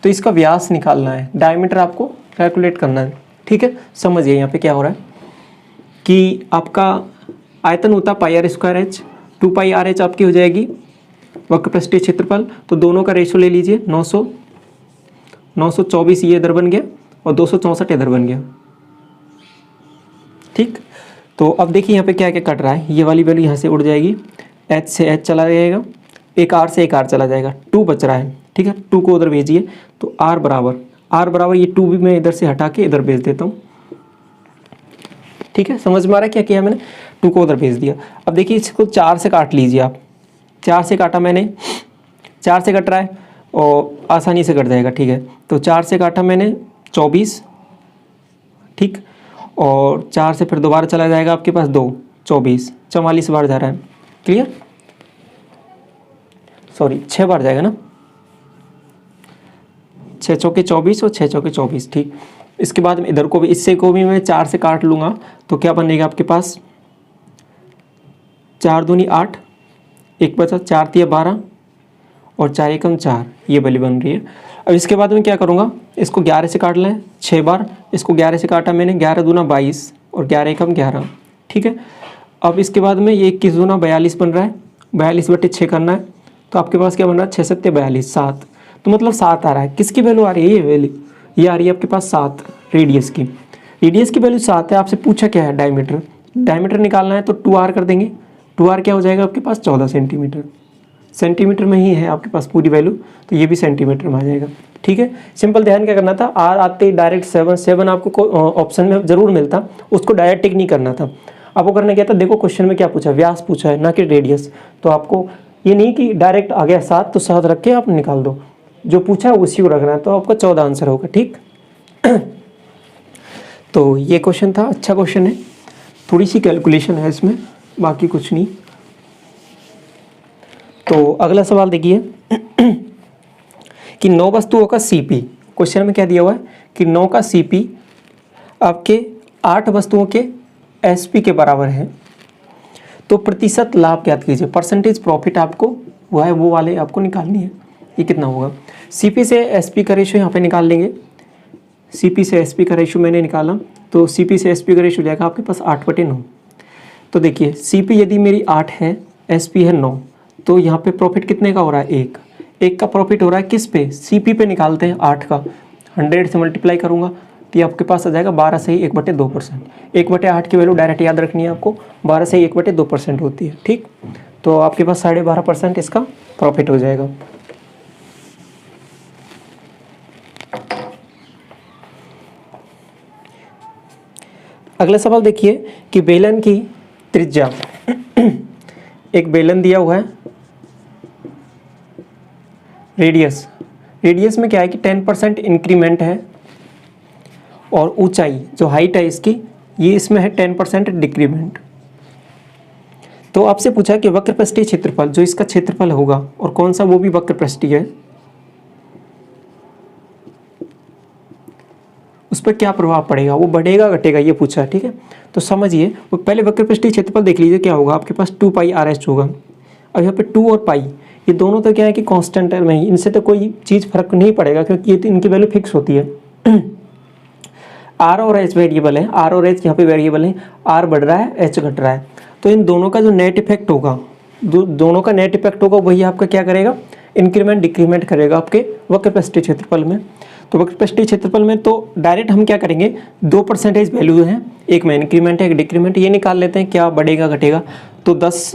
तो इसका व्यास निकालना है, डायमीटर आपको कैलकुलेट करना है। ठीक है, समझिए यहाँ पे क्या हो रहा है कि आपका आयतन होता है πr²h, 2πrh आपकी हो जाएगी वक्र पृष्ठीय क्षेत्रफल। तो दोनों का रेशो ले लीजिए, 924 ये इधर बन गया और 264 इधर बन गया। ठीक, तो अब देखिए यहाँ पे क्या क्या कट रहा है, ये वाली वैल्यू यहाँ से उड़ जाएगी, h से h चला जाएगा, एक r से एक r चला जाएगा, 2 बच रहा है। ठीक है, 2 को उधर भेजिए, तो r बराबर ये 2 भी मैं इधर से हटा के इधर भेज देता हूँ। ठीक है, समझ में आ रहा है क्या किया मैंने, 2 को उधर भेज दिया। अब देखिए इसको 4 से काट लीजिए आप, 4 से काटा मैंने, 4 से कट रहा है और आसानी से कट जाएगा। ठीक है, तो 4 से काटा मैंने 24। ठीक, और 4 से फिर दोबारा चला जाएगा आपके पास 2, 24, 44 बार जा रहा है। क्लियर, सॉरी 6 बार जाएगा ना, 6 चौके 24 और 6 चौके 24। ठीक, इसके बाद में इधर को भी, इससे को भी मैं 4 से काट लूँगा तो क्या बनेगा आपके पास, 4 दूनी 8, 1 बचा, 4 तिया 12 और 4 एकम 4, ये वाली बन रही है। अब इसके बाद में क्या करूँगा, इसको 11 से काट लें 6 बार, इसको 11 से काटा मैंने, 11 दूना 22 और 11 एकम 11। ठीक है, अब इसके बाद में ये 21 दूना 42 बन रहा है, 42/6 करना है, तो आपके पास क्या बन रहा है, 6 7 42, 7। तो मतलब 7 आ रहा है। किसकी वैल्यू आ रही है, ये वैल्यू, ये आ रही है आपके पास 7, रेडियस की वैल्यू 7 है। आपसे पूछा क्या है, डायमीटर निकालना है, तो 2r कर देंगे, 2r क्या हो जाएगा आपके पास 14 सेंटीमीटर। सेंटीमीटर में ही है आपके पास पूरी वैल्यू, तो ये भी सेंटीमीटर में आ जाएगा। ठीक है, सिंपल ध्यान क्या करना था, आर आते ही डायरेक्ट 7 आपको ऑप्शन में जरूर मिलता, उसको डायरेक्ट टिक नहीं करना था। आपको करना क्या था, देखो क्वेश्चन में क्या पूछा, व्यास पूछा है ना कि रेडियस, तो आपको ये नहीं कि डायरेक्ट आ गया 7 तो 7 रख के आप निकाल दो, जो पूछा है उसी को रखना है, तो आपका 14 आंसर होगा। ठीक तो ये क्वेश्चन था, अच्छा क्वेश्चन है, थोड़ी सी कैलकुलेशन है इसमें, बाकी कुछ नहीं। तो अगला सवाल देखिए कि 9 वस्तुओं का सीपी, क्वेश्चन में क्या दिया हुआ है कि 9 का सीपी आपके 8 वस्तुओं के एसपी के बराबर है, तो प्रतिशत लाभ ज्ञात कीजिए, परसेंटेज प्रॉफिट आपको वो है वो वाले आपको निकालनी है। ये कितना होगा, सीपी से एसपी का रेशो यहाँ पे निकाल लेंगे, सीपी से एसपी का रेशो मैंने निकाला, तो सीपी से एसपी का रेशो हो जाएगा आपके पास 8/9। तो देखिए सीपी यदि मेरी 8 है, एसपी है 9, तो यहाँ पे प्रॉफिट कितने का हो रहा है, 1 का प्रॉफिट हो रहा है किस पे, सीपी पे निकालते हैं 8 का, 100 से मल्टीप्लाई करूँगा तो ये आपके पास आ जाएगा 12 से ही 1/2%। 1/8 की वैल्यू डायरेक्ट याद रखनी है आपको, 12 से ही 1/2% होती है। ठीक, तो आपके पास 12.5% इसका प्रॉफिट हो जाएगा। अगला सवाल देखिए कि बेलन की त्रिज्या, एक बेलन दिया हुआ है, रेडियस में क्या है कि 10% इंक्रीमेंट है, और ऊंचाई जो हाइट है इसकी, ये इसमें है 10% डिक्रीमेंट। तो आपसे पूछा कि वक्रपृष्ठीय क्षेत्रफल, जो इसका क्षेत्रफल होगा और कौन सा वो भी वक्रपृष्ठीय है, उस पर क्या प्रभाव पड़ेगा, वो बढ़ेगा घटेगा, ये पूछा है। ठीक है, तो समझिए, वो पहले वक्रपृष्ठीय क्षेत्रफल देख लीजिए क्या होगा, आपके पास 2πr/h होगा। अब यहाँ पे 2 और पाई, ये दोनों तो क्या है कि कांस्टेंट में ही, इनसे तो कोई चीज़ फर्क नहीं पड़ेगा क्योंकि ये तो इनकी वैल्यू फिक्स होती है। आर और एच वेरिएबल है, आर और एच यहाँ पे वेरिएबल है, आर बढ़ रहा है, एच घट रहा है, तो इन दोनों का जो नेट इफेक्ट होगा, दोनों का नेट इफेक्ट होगा, वही आपका क्या करेगा, इंक्रीमेंट डिक्रीमेंट करेगा आपके वक्रपृष्ठीय क्षेत्रफल में। तो वक्रपृष्ठीय क्षेत्रफल में तो डायरेक्ट हम क्या करेंगे, 2% वैल्यू है, एक में इंक्रीमेंट है एक डिक्रीमेंट, ये निकाल लेते हैं क्या बढ़ेगा घटेगा, तो 10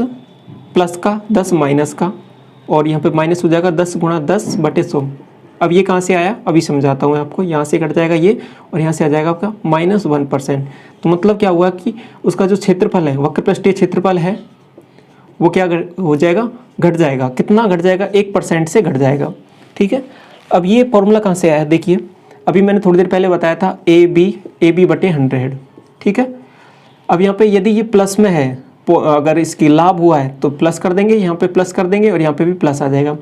प्लस का 10 माइनस का, और यहाँ पे माइनस हो जाएगा 10 × 10/100। अब ये कहाँ से आया, अभी समझाता हूँ आपको, यहाँ से कट जाएगा ये और यहाँ से आ जाएगा आपका -1%। तो मतलब क्या हुआ कि उसका जो क्षेत्रफल है, वक्रपृष्ठीय क्षेत्रफल है, वो क्या हो जाएगा, घट जाएगा। कितना घट जाएगा, 1% से घट जाएगा। ठीक है, अब ये फॉर्मूला कहाँ से आया, देखिए अभी मैंने थोड़ी देर पहले बताया था AB/100। ठीक है, अब यहाँ पे यदि ये प्लस में है, अगर इसकी लाभ हुआ है तो प्लस कर देंगे, यहाँ पे प्लस कर देंगे और यहाँ पे भी प्लस आ जाएगा।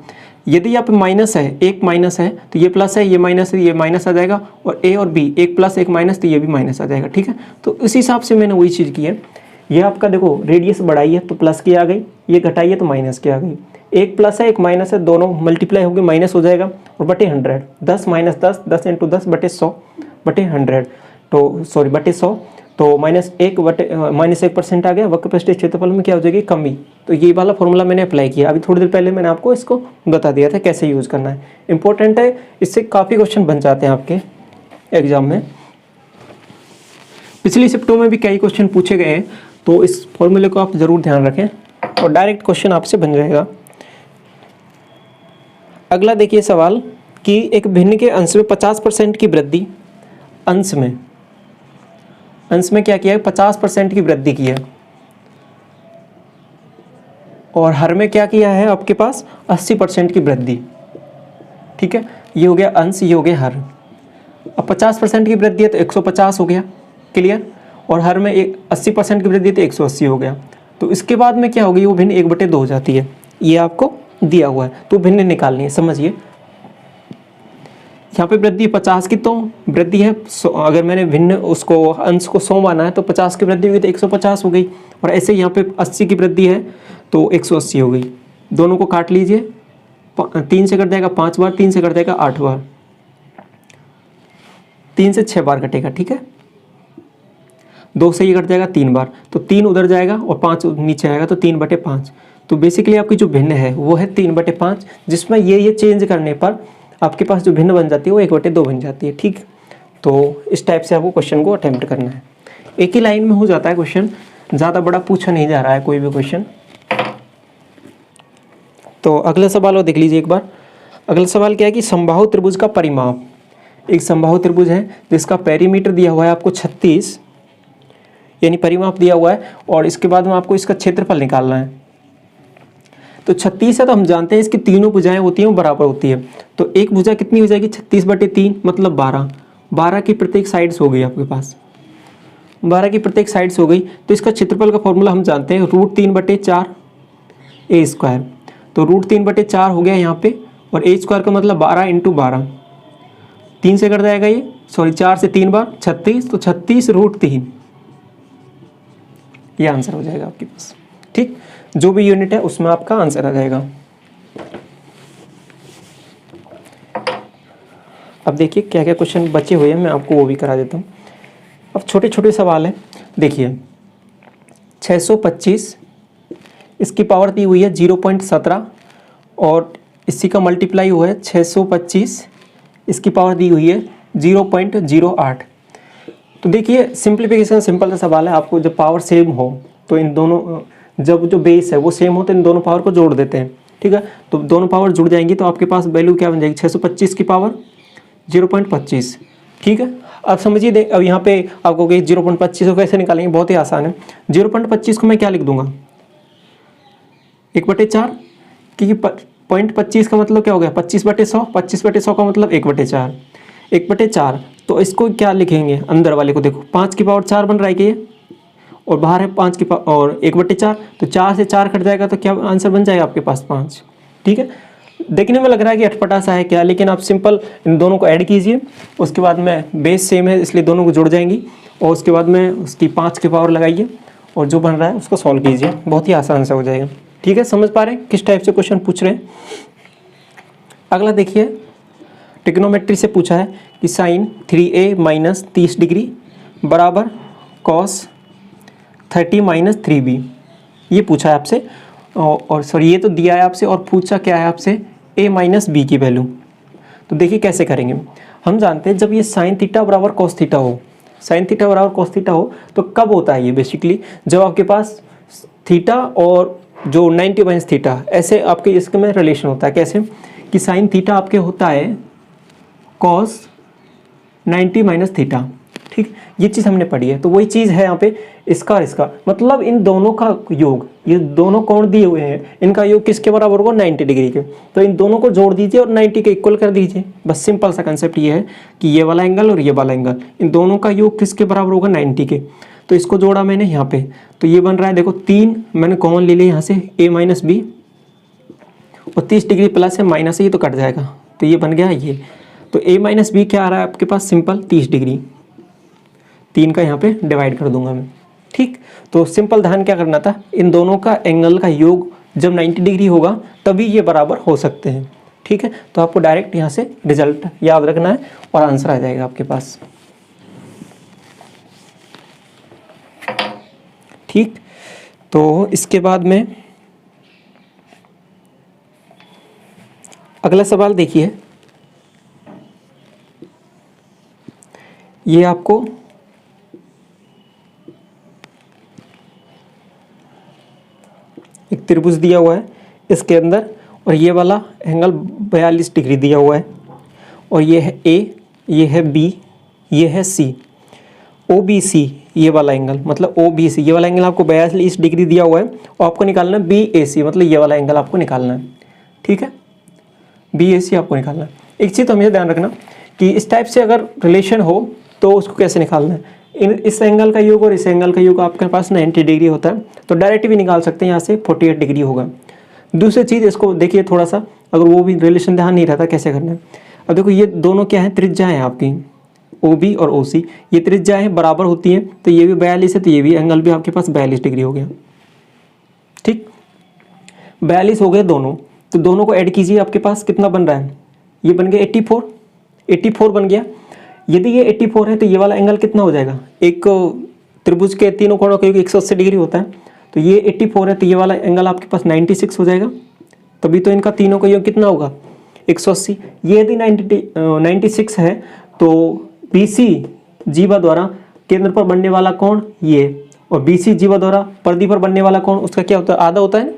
यदि यहाँ पे माइनस है, एक माइनस है, तो ये प्लस है, ये माइनस है, ये माइनस आ जाएगा, और ए और बी, एक प्लस एक माइनस, तो ये भी माइनस आ जाएगा। ठीक है, तो इस हिसाब से मैंने वही चीज़ की है। ये आपका देखो रेडियस बढ़ाई है तो प्लस की आ गई, ये घटाई है तो माइनस की आ गई, एक प्लस है एक माइनस है, दोनों मल्टीप्लाई होकर माइनस हो जाएगा, और /100, 10 - 10, 10 × 10/100/100, तो सॉरी /100, तो -1% आ गया। वक्रपृष्ठीय क्षेत्रफल में क्या हो जाएगी, कमी। तो ये वाला फॉर्मूला मैंने अप्लाई किया, अभी थोड़ी देर पहले मैंने आपको इसको बता दिया था कैसे यूज़ करना है। इंपॉर्टेंट है, इससे काफ़ी क्वेश्चन बन जाते हैं आपके एग्जाम में। पिछली शिफ्टों में भी कई क्वेश्चन पूछे गए हैं, तो इस फॉर्मूले को आप ज़रूर ध्यान रखें और डायरेक्ट क्वेश्चन आपसे बन जाएगा। अगला देखिए सवाल कि एक भिन्न के अंश में 50% की वृद्धि, अंश में क्या किया है, 50% की वृद्धि की है, और हर में क्या किया है आपके पास 80% की वृद्धि। ठीक है, ये हो गया अंश, ये हो गया हर। अब 50% की वृद्धि है तो 150 हो गया, क्लियर, और हर में 80% की वृद्धि है तो 180 हो गया। तो इसके बाद में क्या होगी, वो भिन्न 1/2 हो जाती है, ये आपको दिया हुआ है, तो भिन्न निकालनी है। समझिए यहाँ पे वृद्धि 50 की, तो वृद्धि है अगर मैंने भिन्न उसको अंश को 100 माना है तो 50 की वृद्धि हुई तो 150 हो गई, और ऐसे यहाँ पे 80 की वृद्धि है तो 180 हो गई। दोनों को काट लीजिए, 3 से कट जाएगा 5 बार, 3 से कट जाएगा 8 बार, 3 से 6 बार कटेगा। ठीक है, 2 से ये कट जाएगा 3 बार, तो 3 उधर जाएगा और 5 नीचे आएगा, तो 3/5। तो बेसिकली आपकी जो भिन्न है वो है 3/5, जिसमें ये चेंज करने पर आपके पास जो भिन्न बन जाती है वो 1/2 बन जाती है। ठीक, तो इस टाइप से आपको क्वेश्चन को अटेम्प्ट करना है। एक ही लाइन में हो जाता है क्वेश्चन, ज़्यादा बड़ा पूछा नहीं जा रहा है कोई भी क्वेश्चन। तो अगला सवाल और देख लीजिए एक बार। अगला सवाल क्या है कि समबाहु त्रिभुज का परिमाप। एक समबाहु त्रिभुज है जिसका पेरीमीटर दिया हुआ है आपको 36, यानी परिमाप दिया हुआ है, और इसके बाद में आपको इसका क्षेत्रफल निकालना है। तो 36 है तो हम जानते हैं इसकी तीनों भुजाएं होती हैं वो बराबर होती है। तो एक भुजा कितनी हो जाएगी, 36/3 मतलब 12। 12 की प्रत्येक साइड्स हो गई आपके पास, 12 की प्रत्येक साइड्स हो गई। तो इसका क्षेत्रफल का फॉर्मूला हम जानते हैं √3/4 a²। तो √3/4 हो गया यहाँ पे, और a² का मतलब 12 × 12, 3 से कट जाएगा ये, सॉरी 4 से 3 बार 36, तो 36√3 ये आंसर हो जाएगा आपके पास। ठीक, जो भी यूनिट है उसमें आपका आंसर आ जाएगा। अब देखिए क्या क्या क्वेश्चन बचे हुए हैं, मैं आपको वो भी करा देता हूँ। अब छोटे छोटे सवाल हैं। देखिए 625, इसकी पावर दी हुई है 0.17, और इसी का मल्टीप्लाई हुआ है 625, इसकी पावर दी हुई है 0.08। तो देखिए सिंप्लीफिकेशन सिंपल सा सवाल है। आपको जब पावर सेम हो तो इन दोनों, जब जो बेस है वो सेम हो तो इन दोनों पावर को जोड़ देते हैं। ठीक है, तो दोनों पावर जुड़ जाएंगी तो आपके पास वैल्यू क्या बन जाएगी, 625 की पावर 0.25। ठीक है, अब समझिए दे, अब यहाँ पे आपको 0.25 को कैसे निकालेंगे, बहुत ही आसान है। 0.25 को मैं क्या लिख दूंगा, 1/4, क्योंकि 0.25 का मतलब क्या हो गया, 25/100, 25/100 का मतलब 1/4, 1/4। तो इसको क्या लिखेंगे, अंदर वाले को देखो 5 की पावर 4 बन रहा है कि ये, और बाहर है 5 की पावर और 1/4, तो 4 से 4 कट जाएगा तो क्या आंसर बन जाएगा आपके पास 5। ठीक है, देखने में लग रहा है कि अटपटा सा है क्या, लेकिन आप सिंपल इन दोनों को ऐड कीजिए, उसके बाद में बेस सेम है इसलिए दोनों को जुड़ जाएंगी, और उसके बाद में उसकी 5 की पावर लगाइए और जो बन रहा है उसको सॉल्व कीजिए, बहुत ही आसान से हो जाएगा। ठीक है, समझ पा रहे हैं किस टाइप से क्वेश्चन पूछ रहे हैं। अगला देखिए, ट्रिग्नोमेट्री से पूछा है कि साइन 3a माइनस 30 डिग्री बराबर कॉस 30 - 3b, ये पूछा है आपसे, और सॉरी ये तो दिया है आपसे, और पूछा क्या है आपसे, a - b की वैल्यू। तो देखिए कैसे करेंगे, हम जानते हैं जब ये साइन थीटा बराबर कॉस थीटा हो, साइन थीटा बराबर कॉस थीटा हो तो कब होता है ये, बेसिकली जब आपके पास थीटा और जो 90 - थीटा ऐसे आपके इसके में रिलेशन होता है। कैसे कि साइन थीटा आपके होता है कॉस 90 - थीटा। ठीक, ये चीज़ हमने पढ़ी है, तो वही चीज़ है यहाँ पे, इसका और इसका मतलब इन दोनों का योग, ये दोनों कोण दिए हुए हैं, इनका योग किसके बराबर होगा, 90 डिग्री के। तो इन दोनों को जोड़ दीजिए और 90 के इक्वल कर दीजिए। बस सिंपल सा कंसेप्ट ये है कि ये वाला एंगल और ये वाला एंगल, इन दोनों का योग किसके बराबर होगा, 90 के। तो इसको जोड़ा मैंने यहाँ पे, तो ये बन रहा है देखो 3 मैंने कॉमन ले लिया यहाँ से, a - b, और 30 डिग्री प्लस है माइनस है, ये तो कट जाएगा, तो ये बन गया ये। तो a - b क्या आ रहा है आपके पास, सिंपल 30 डिग्री, 3 का यहाँ पे डिवाइड कर दूंगा मैं। ठीक, तो सिंपल ध्यान क्या करना था, इन दोनों का एंगल का योग जब 90 डिग्री होगा तभी ये बराबर हो सकते हैं। ठीक है, तो आपको डायरेक्ट यहाँ से रिजल्ट याद रखना है और आंसर आ जाएगा आपके पास। ठीक, तो इसके बाद में अगला सवाल देखिए, ये आपको एक त्रिभुज दिया हुआ है इसके अंदर, और ये वाला एंगल 42 डिग्री दिया हुआ है, और ये है A, ये है B, ये है C, OBC ये वाला एंगल, मतलब OBC ये वाला एंगल आपको 42 डिग्री दिया हुआ है, और आपको निकालना है BAC, मतलब ये वाला एंगल आपको निकालना है। ठीक है, BAC आपको निकालना है। एक चीज़ तो हमेशा ध्यान रखना कि इस टाइप से अगर रिलेशन हो तो उसको कैसे निकालना है, इस एंगल का योग और इस एंगल का योग आपके पास 90 डिग्री होता है, तो डायरेक्ट भी निकाल सकते हैं, यहाँ से 48 डिग्री होगा। दूसरी चीज़ इसको देखिए थोड़ा सा, अगर वो भी रिलेशन ध्यान नहीं रहता कैसे करना है। अब देखो ये दोनों क्या है, त्रिज्या है आपकी, OB और OC, ये त्रिज्या है बराबर होती है, तो ये भी 42 है, तो ये भी एंगल भी आपके पास 42 डिग्री हो गया। ठीक, 42 हो गए दोनों, तो दोनों को ऐड कीजिए, आपके पास कितना बन रहा है, ये बन गया 84 बन गया। यदि ये 84 है तो ये वाला एंगल कितना हो जाएगा, एक त्रिभुज के तीनों कोणों का योग 180 डिग्री होता है, तो ये 84 है तो ये वाला एंगल आपके पास 96 हो जाएगा, तभी तो इनका तीनों का योग कितना होगा 180। ये यदि 96 है तो BC जीवा द्वारा केंद्र पर बनने वाला कोण ये, और BC जीवा द्वारा परिधि पर बनने वाला कोण उसका क्या होता है, आधा होता है ना,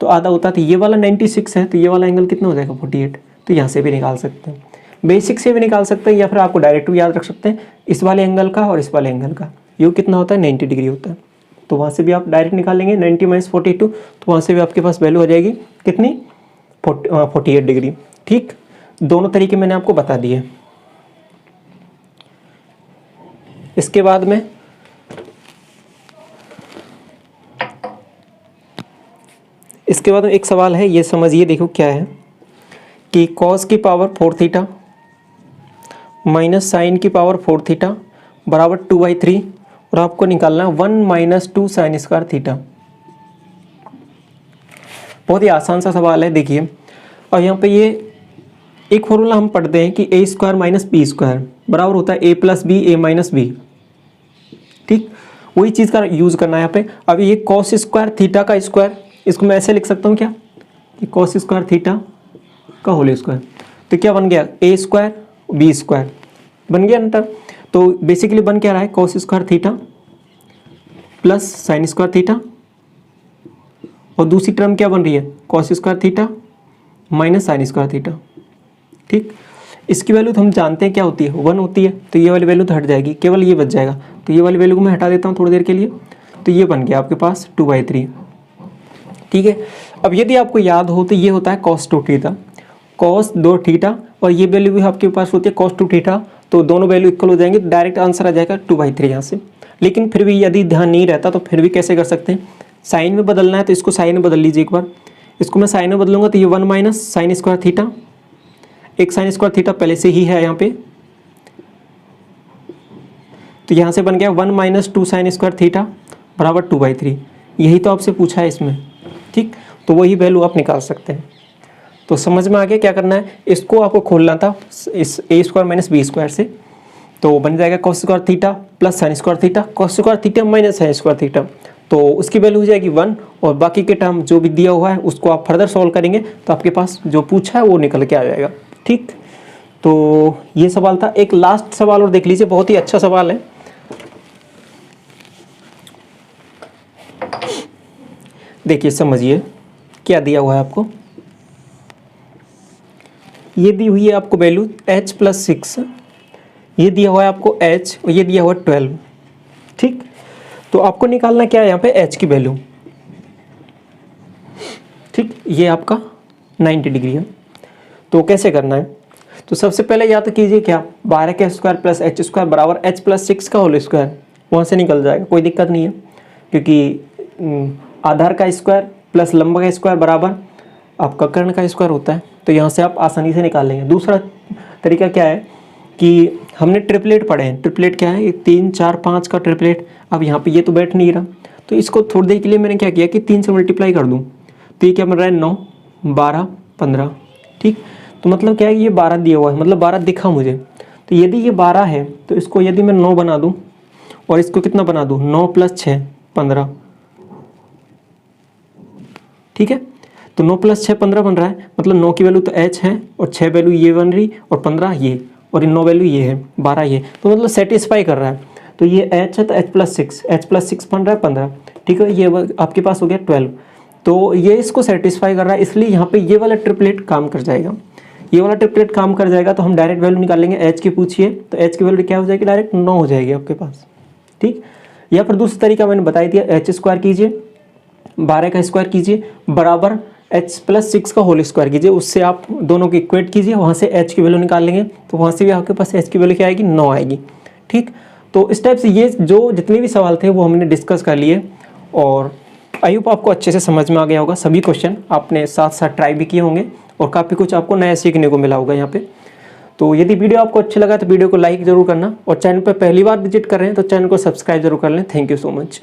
तो आधा होता है, तो ये वाला 96 है, तो ये वाला एंगल कितना हो जाएगा 48। तो यहाँ से भी निकाल सकते हैं, बेसिक से भी निकाल सकते हैं, या फिर आपको डायरेक्ट भी याद रख सकते हैं इस वाले एंगल का और इस वाले एंगल का। ये कितना होता है 90 डिग्री होता है, तो वहाँ से भी आप डायरेक्ट निकालेंगे 90 - 42, तो वहाँ से भी आपके पास वैल्यू हो जाएगी कितनी 48 डिग्री। ठीक, दोनों तरीके मैंने आपको बता दिए। इसके बाद में एक सवाल है, ये समझिए, देखो क्या है कि cos की पावर 4 थीटा माइनस साइन की पावर 4 थीटा बराबर 2/3, और आपको निकालना 1 - 2 साइन स्क्वायर थीटा। बहुत ही आसान सा सवाल है, देखिए। और यहाँ पे ये एक फॉर्मूला हम पढ़ते हैं कि a square minus B square बराबर होता है a plus B a minus B. ठीक, वही चीज़ का यूज़ करना है यहाँ पे। अब ये cos स्क्वायर थीटा का स्क्वायर, इसको मैं ऐसे लिख सकता हूँ क्या कि cos स्क्वायर थीटा का होल स्क्वायर, तो क्या बन गया a स्क्वायर बी स्क्वायर बन गया ना। तो बेसिकली बन क्या रहा है cos square theta plus sine square theta, और दूसरी टर्म क्या बन रही है cos square theta minus sine square theta. ठीक, इसकी वैल्यू तो हम जानते हैं क्या होती है 1 होती है, तो ये वाली वैल्यू तो हट जाएगी, केवल ये बच जाएगा। तो ये वाली वैल्यू को मैं हटा देता हूँ थोड़ी देर के लिए, तो ये बन गया आपके पास 2/3। ठीक है, अब यदि आपको याद हो तो ये होता है cos 2 थीटा, cos 2 थीटा, और ये वैल्यू भी आपके पास होती है cos 2 थीटा, तो दोनों वैल्यू इक्वल हो जाएंगे, डायरेक्ट आंसर आ जाएगा 2/3 यहाँ से। लेकिन फिर भी यदि ध्यान नहीं रहता तो फिर भी कैसे कर सकते हैं, साइन में बदलना है तो इसको साइन में बदल लीजिए एक बार। इसको मैं साइन में बदलूंगा तो ये 1 माइनस साइन स्क्वायर थीटा, एक साइन स्क्वायर थीटा पहले से ही है यहाँ पे, तो यहाँ से बन गया 1 - 2 साइन स्क्वायर थीटा बराबर 2/3। यही तो आपसे पूछा है इसमें। ठीक, तो वही वैल्यू आप निकाल सकते हैं। तो समझ में आ गया क्या करना है, इसको आपको खोलना था इस a square minus B square से, तो बन जाएगा cos square theta plus sine square theta, cos square theta minus sine square theta, तो उसकी वैल्यू हो जाएगी 1, और बाकी के टर्म जो भी दिया हुआ है उसको आप फर्दर सॉल्व करेंगे तो आपके पास जो पूछा है वो निकल के आ जाएगा। ठीक, तो ये सवाल था। एक लास्ट सवाल और देख लीजिए, बहुत ही अच्छा सवाल है। देखिए समझिए क्या दिया हुआ है आपको, ये दी हुई है आपको वैल्यू h + 6, ये दिया हुआ है आपको h, और ये दिया हुआ है 12। ठीक, तो आपको निकालना क्या है यहाँ पे h की वैल्यू। ठीक, ये आपका 90 डिग्री है, तो कैसे करना है, तो सबसे पहले या तो कीजिए क्या 12 का स्क्वायर प्लस h स्क्वायर बराबर h + 6 का होल स्क्वायर, वहाँ से निकल जाएगा, कोई दिक्कत नहीं है, क्योंकि आधार का स्क्वायर प्लस लंबा का स्क्वायर बराबर आपका कर्ण का स्क्वायर होता है, तो यहाँ से आप आसानी से निकाल लेंगे। दूसरा तरीका क्या है कि हमने ट्रिपलेट पढ़े हैं, ट्रिपलेट क्या है 3 4 5 का ट्रिपलेट। अब यहाँ पे ये तो बैठ नहीं रहा, तो इसको थोड़ी देर के लिए मैंने क्या किया कि 3 से मल्टीप्लाई कर दूँ, तो ये क्या बन रहा है 9 12 15। ठीक, तो मतलब क्या है ये 12 दिया हुआ है, मतलब 12 दिखा मुझे, तो यदि ये 12 है तो इसको यदि मैं 9 बना दूँ और इसको कितना बना दूँ 9 + 6 15। ठीक है, तो 9 + 6 15 बन रहा है, मतलब 9 की वैल्यू तो h है और 6 वैल्यू ये बन रही और 15 ये, और 9 वैल्यू ये है 12 ये, तो मतलब सेटिस्फाई कर रहा है। तो ये h है तो h + 6 बन रहा है 15। ठीक है, ये आपके पास हो गया 12, तो ये इसको सेटिस्फाई कर रहा है, इसलिए यहाँ पे ये वाला ट्रिपलेट काम कर जाएगा, ये वाला ट्रिपलेट काम कर जाएगा। तो हम डायरेक्ट वैल्यू निकाल लेंगे h की, पूछिए तो h की वैल्यू क्या हो जाएगी डायरेक्ट 9 हो जाएगी आपके पास। ठीक, या फिर दूसरा तरीका मैंने बता दिया, h स्क्वायर कीजिए 12 का स्क्वायर कीजिए बराबर h + 6 का होल स्क्वायर कीजिए, उससे आप दोनों को इक्वेट कीजिए, वहाँ से h की वैल्यू निकाल लेंगे, तो वहाँ से भी आपके पास h की वैल्यू क्या आएगी 9 आएगी। ठीक, तो इस टाइप से ये जो जितने भी सवाल थे वो हमने डिस्कस कर लिए, और आई होप आपको अच्छे से समझ में आ गया होगा। सभी क्वेश्चन आपने साथ साथ ट्राई भी किए होंगे और काफ़ी कुछ आपको नया सीखने को मिला होगा यहाँ पे। तो यदि वीडियो आपको अच्छा लगा तो वीडियो को लाइक ज़रूर करना, और चैनल पर पहली बार विजिट कर रहे हैं तो चैनल को सब्सक्राइब जरूर कर लें। Thank you so much.